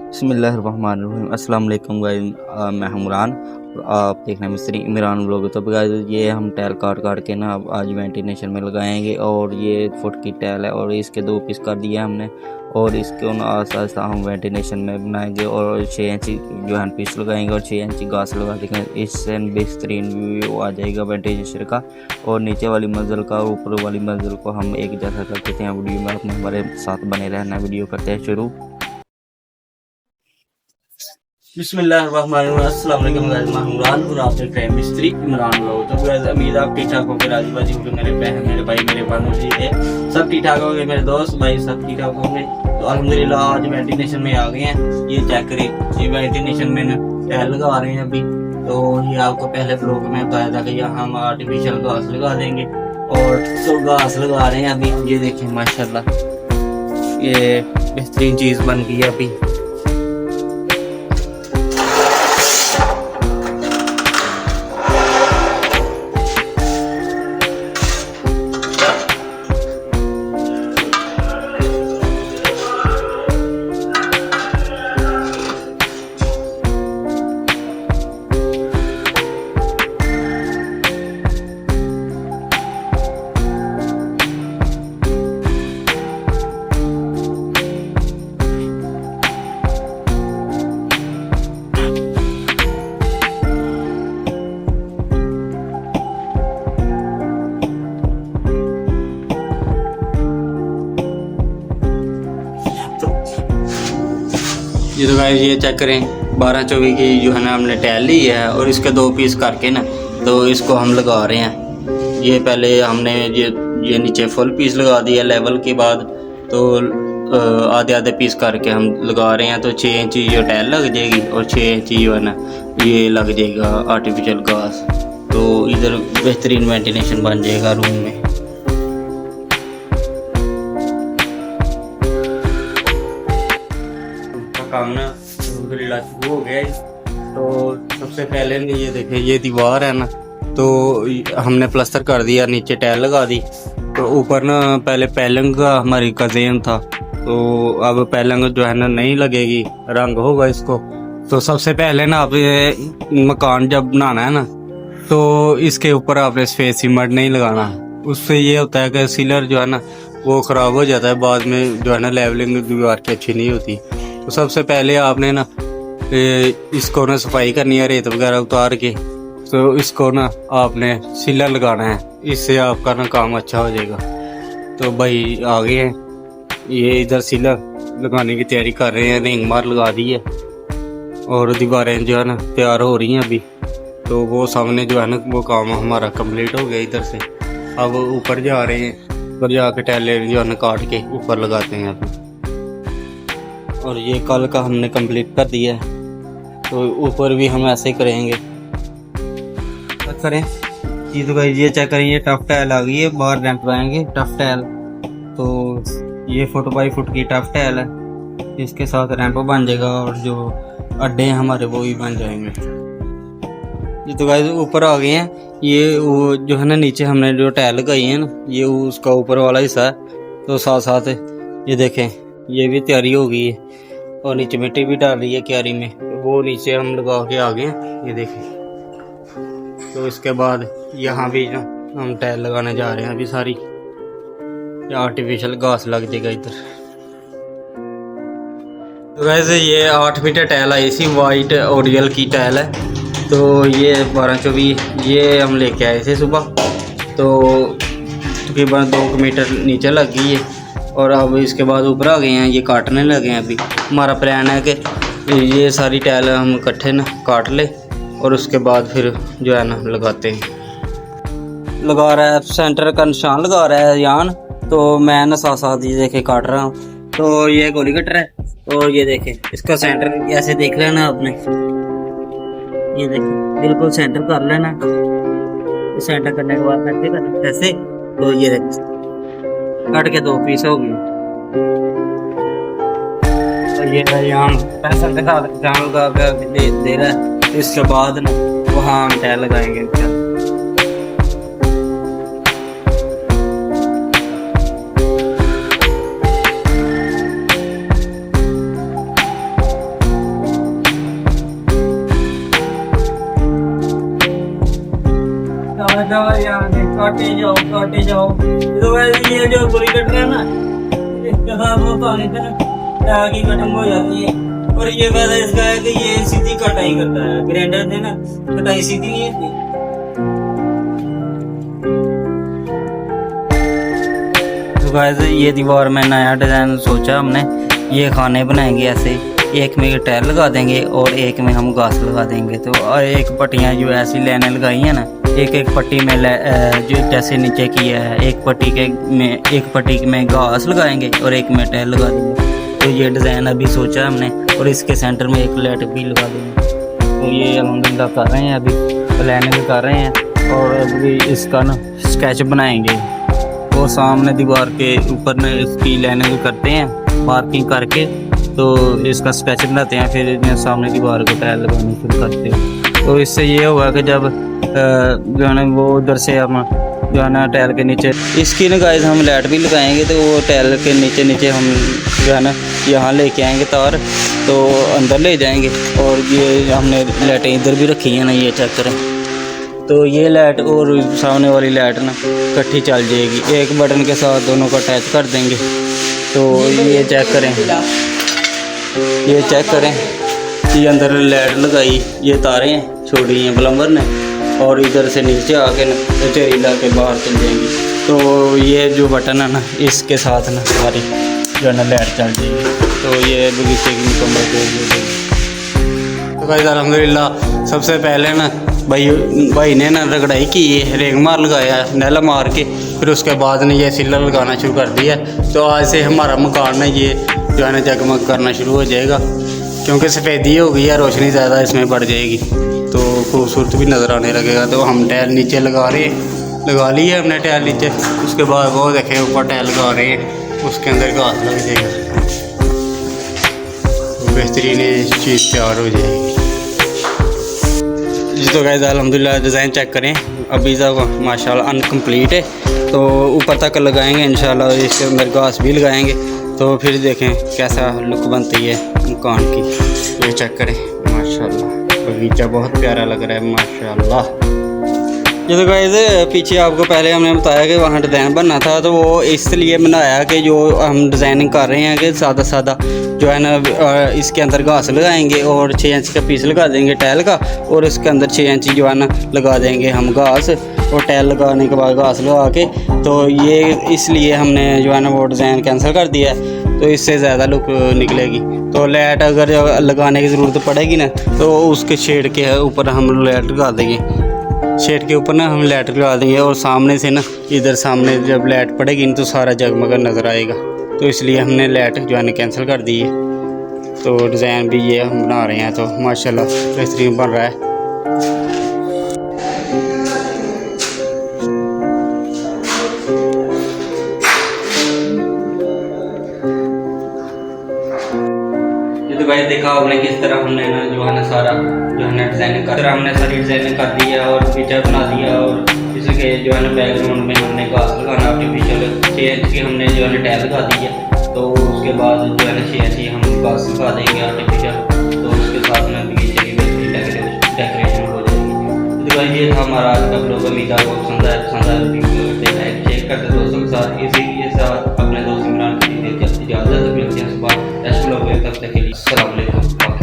बिस्मिल्लाहिर्रहमानिर्रहीम। अस्सलाम वालेकुम गाइस, मैं हूं इमरान और आप देख रहे हैं मिस्त्री इमरान व्लॉग। तो गाइस ये हम टाइल काट काट के ना अब आज वेंटिलेशन में लगाएंगे और ये फुट की टाइल है और इसके 2 पीस कर दिया हमने और इसको ना आस्ता आस्ता हम वेंटिलेशन में बनाएंगे और 6 इंची जो है पीस लगाएंगे और 6 इंची घास लगा देंगे। इससे बेहतरीन व्यू आ जाएगा वेंटिलेशन का और नीचे वाली मंजिल का और ऊपर वाली मंजिल को हम एक जैसा कर देते हैं। वीडियो में अपने हमारे साथ बने रहना। वीडियो करते हैं शुरू। बिस्मिल्लाहिर्रहमानिर्रहीम। अस्सलाम वालेकुम गाइस, मैं इमरान और आप देख रहे हैं मिस्त्री इमरान लोग। तो गाइस उम्मीद आप ठीक ठाक होंगे, राजी बाजी होंगे। मेरे बहन, मेरे भाई, मेरे भांजी है सब ठीक ठाक होंगे। मेरे दोस्त भाई सब ठीक ठाक होंगे। तो अल्हम्दुलिल्लाह आज वेंटिलेशन में आ गए हैं। ये चेक करें, ये वेंटिलेशन में टाइल लगा रहे हैं अभी। तो ये आपको पहले ब्लॉग में बताया था कि यहाँ हम आर्टिफिशियल घास लगा देंगे और तो घास लगा रहे हैं अभी। ये देखें माशाल्लाह, ये बेहतरीन चीज बन गई है अभी। ये तो गाइस ये चेक करें, 12-24 की जो है ना हमने टाइल ली है और इसके 2 पीस करके ना तो इसको हम लगा रहे हैं। ये पहले हमने ये नीचे फुल पीस लगा दिया लेवल के बाद, तो आधे आधे पीस करके हम लगा रहे हैं। तो 6 इंची जो टाइल लग जाएगी और 6 इंची जो है ना ये लग जाएगा आर्टिफिशियल घास। तो इधर बेहतरीन वेंटिलेशन बन जाएगा रूम में। काम ना अल्हम्दुलिल्लाह शुरू हो गया है। तो सबसे पहले ने ये देखे, ये दीवार है ना, तो हमने प्लास्टर कर दिया, नीचे टाइल लगा दी। तो ऊपर ना पहले पैलंग का हमारी कज़ेन था, तो अब पैलंग जो है ना नहीं लगेगी, रंग होगा इसको। तो सबसे पहले ना आप ये मकान जब बनाना है ना तो इसके ऊपर आपने सफेद सीमेंट नहीं लगाना। उससे ये होता है कि सीलर जो है ना वो ख़राब हो जाता है, बाद में जो है ना लेवलिंग दीवार की अच्छी नहीं होती। तो सबसे पहले आपने ना इसको ना सफाई करनी है, रेत वगैरह उतार के। तो इसको ना आपने सीलर लगाना है, इससे आपका ना काम अच्छा हो जाएगा। तो भाई आ गए हैं, ये इधर सीलर लगाने की तैयारी कर रहे हैं। रिंग मार लगा दी है और दीवारें जो है ना तैयार हो रही हैं अभी। तो वो सामने जो है ना वो काम हमारा कंप्लीट हो गया इधर से। अब ऊपर जा रहे हैं, ऊपर जाके टाइलें जो है ना काट के ऊपर लगाते हैं अभी। और ये कल का हमने कंप्लीट कर दिया है, तो ऊपर भी हम ऐसे ही करेंगे। करें ये तो भाई ये चेक करें, ये टफ टाइल आ गई है, बाहर रैंप लगाएंगे टफ टाइल। तो ये फुट बाई फुट की टफ टाइल है, इसके साथ रैंप बन जाएगा और जो अड्डे हैं हमारे वो भी बन जाएंगे। ये तो गाइस ऊपर आ गए हैं। ये वो जो है ना नीचे हमने जो टाइल लगाई है ना, ये उसका ऊपर वाला हिस्सा है। तो साथ साथ ये देखें, ये भी तैयारी हो गई है और नीचे मिट्टी भी डाल रही है क्यारी में, वो नीचे हम लगा के आ गए हैं। ये देखें, तो इसके बाद यहाँ भी हम टाइल लगाने जा रहे हैं अभी सारी। आर्टिफिशियल घास लग जाएगा इधर। तो वैसे ये 8 मीटर टाइल आई थी, वाइट ओरियल की टाइल है। तो ये 12-24 ये हम लेके आए थे सुबह। तो तकरीबन 2 मीटर नीचे लग गई है और अब इसके बाद ऊपर आ गए हैं, ये काटने लगे हैं अभी। हमारा प्लान है कि ये सारी टाइल हम इकट्ठे ना काट ले और उसके बाद फिर जो है ना लगाते हैं। लगा रहा है सेंटर का निशान लगा रहा है यान। तो मैं ना साथ साथ ये देखे काट रहा हूँ। तो ये गोली कटर है और ये देखे इसका सेंटर ऐसे देख लेना आपने, ये देखे बिल्कुल सेंटर कर लेना। सेंटर करने के बाद करके करना ऐसे। तो ये देखे कट के 2 पीस हो गए। तो ये यहाँ पैसा के साथ जान लगा दे रहा है। इसके बाद ना वहाँ हम टाइल लगाएंगे। काटे जाओ। तो वैसे ये जो गोली कट रहा है ना, इसके साथ वो पानी से आगे खत्म हो जाती है। और ये फायदा इसका है कि ये सीधी कटाई करता है, ग्राइंडर से ना कटाई सीधी नहीं होती। तो गाइस ये दीवार में नया डिज़ाइन सोचा हमने, ये खाने बनाएंगे ऐसे, एक में टाइल लगा देंगे और एक में हम घास लगा देंगे। तो और एक पट्टियाँ जो ऐसी लाइनें लगाई हैं ना, एक एक पट्टी में जो जैसे नीचे किया है, एक पट्टी में घास लगाएंगे और एक में टाइल लगा देंगे। तो ये डिज़ाइन अभी सोचा हमने, और इसके सेंटर में एक लाइट भी लगा देंगे। तो ये अल्हम्दुलिल्लाह कर रहे हैं, अभी प्लानिंग कर रहे हैं और अभी इसका ना स्केच बनाएंगे। और सामने दीवार के ऊपर ना इसकी लाइनिंग करते हैं, मार्किंग करके तो इसका स्केच बनाते हैं, फिर सामने दीवार को टाइल लगानी शुरू करते हैं। तो इससे ये होगा कि जब जो है ना वो उधर से हम जो है ना टाइल के नीचे इसकी ना गाइस हम लाइट भी लगाएंगे, तो वो टाइल के नीचे हम जो है ना यहाँ लेके आएंगे तार, तो अंदर ले जाएंगे। और ये हमने लाइटें इधर भी रखी हैं ना, ये चेक करें। तो ये लाइट और सामने वाली लाइट ना इकट्ठी चल जाएगी, एक बटन के साथ दोनों को अटैच कर देंगे। तो ये चेक करें, ये अंदर लाइट लगाई, ये तारें हैं छोड़ी हैं प्लम्बर ने, और इधर से नीचे आके ना चेरी ला के बाहर चल जाएंगी। तो ये जो बटन है ना, इसके साथ ना हमारी जो है ना लाइट चल जाएगी। तो ये बगीचे की मुकम्मल हो जाएगी। तो भाई अल्हम्दुलिल्लाह सबसे पहले ना भाई ने ना रगड़ाई की, ये रेग मार लगाया नैला मार के, फिर उसके बाद ने ये सिल्ला लगाना शुरू कर दिया। तो आज से हमारा मकान ना ये जो है ना जगमग करना शुरू हो जाएगा, क्योंकि सफ़ेदी हो गई है, रोशनी ज़्यादा इसमें बढ़ जाएगी तो खूबसूरत भी नज़र आने लगेगा। तो हम टाइल नीचे लगा ली है हमने टाइल नीचे, उसके बाद वो देखें ऊपर टाइल लगा रहे हैं, उसके अंदर घास लग जाएगा, तो बेहतरीन चीज़ तैयार हो जाएगी जी। तो गाइस अल्हम्दुलिल्लाह डिज़ाइन चेक करें, अभी तक माशाल्लाह अनकम्प्लीट है, तो ऊपर तक लगाएंगे इंशाल्लाह, इसके अंदर घास भी लगाएंगे, तो फिर देखें कैसा लुक बनती है मकान की। ये चेक करें माशाल्लाह, बगीचा बहुत प्यारा लग रहा है माशाल्लाह। ये तो गाइस पीछे आपको पहले हमने बताया कि वहाँ डिज़ाइन बनना था, तो वो इसलिए बनाया कि जो हम डिज़ाइनिंग कर रहे हैं कि सादा जो है ना इसके अंदर घास लगाएंगे और 6 इंच का पीस लगा देंगे टाइल का, और इसके अंदर 6 इंच जो है ना लगा देंगे हम घास, और टाइल लगाने के बाद घास लगा के। तो ये इसलिए हमने जो है ना वो डिज़ाइन कैंसिल कर दिया है, तो इससे ज़्यादा लुक निकलेगी। तो लाइट अगर लगाने की ज़रूरत पड़ेगी ना, तो उसके शेड के ऊपर हम लाइट लगा देंगे, शेड के ऊपर ना हम लाइट लगा देंगे, और सामने से ना इधर सामने जब लाइट पड़ेगी ना तो सारा जगमगा नज़र आएगा। तो इसलिए हमने लाइट जो है ना कैंसिल कर दी है। तो डिज़ाइन भी ये हम बना रहे हैं, तो माशाल्लाह बेहतरीन बन रहा है। ये तो भाई देखा आपने किस तरह हमने ना जो है ना सारा जो है ना डिज़ाइनिंग कर हमने सारी डिज़ाइनिंग कर दी है और फीचर बना दिया, और इसके जो है ना बैकग्राउंड में हमने घास लगाना आर्टिफिशियल 6 इंच की हमने जो है ना टाइल लगा दी है। तो उसके बाद जो है ना 6 इंच हम घास लगा देंगे आर्टिफिशियल, तो उसके साथ में बगीचे की डेकोरेशन हो जाएगी। तो भाई ये था हमारा आज का ब्लॉग, उम्मीद आपको पसंद आया लाइक शेयर करते दोस्तों के साथ। इसी के साथ अपने दोस्त इमरान की इजाज़त मिलती है सुबह नेक्स्ट ब्लॉग में, तब तक के लिए अस्सलाम वालेकुम।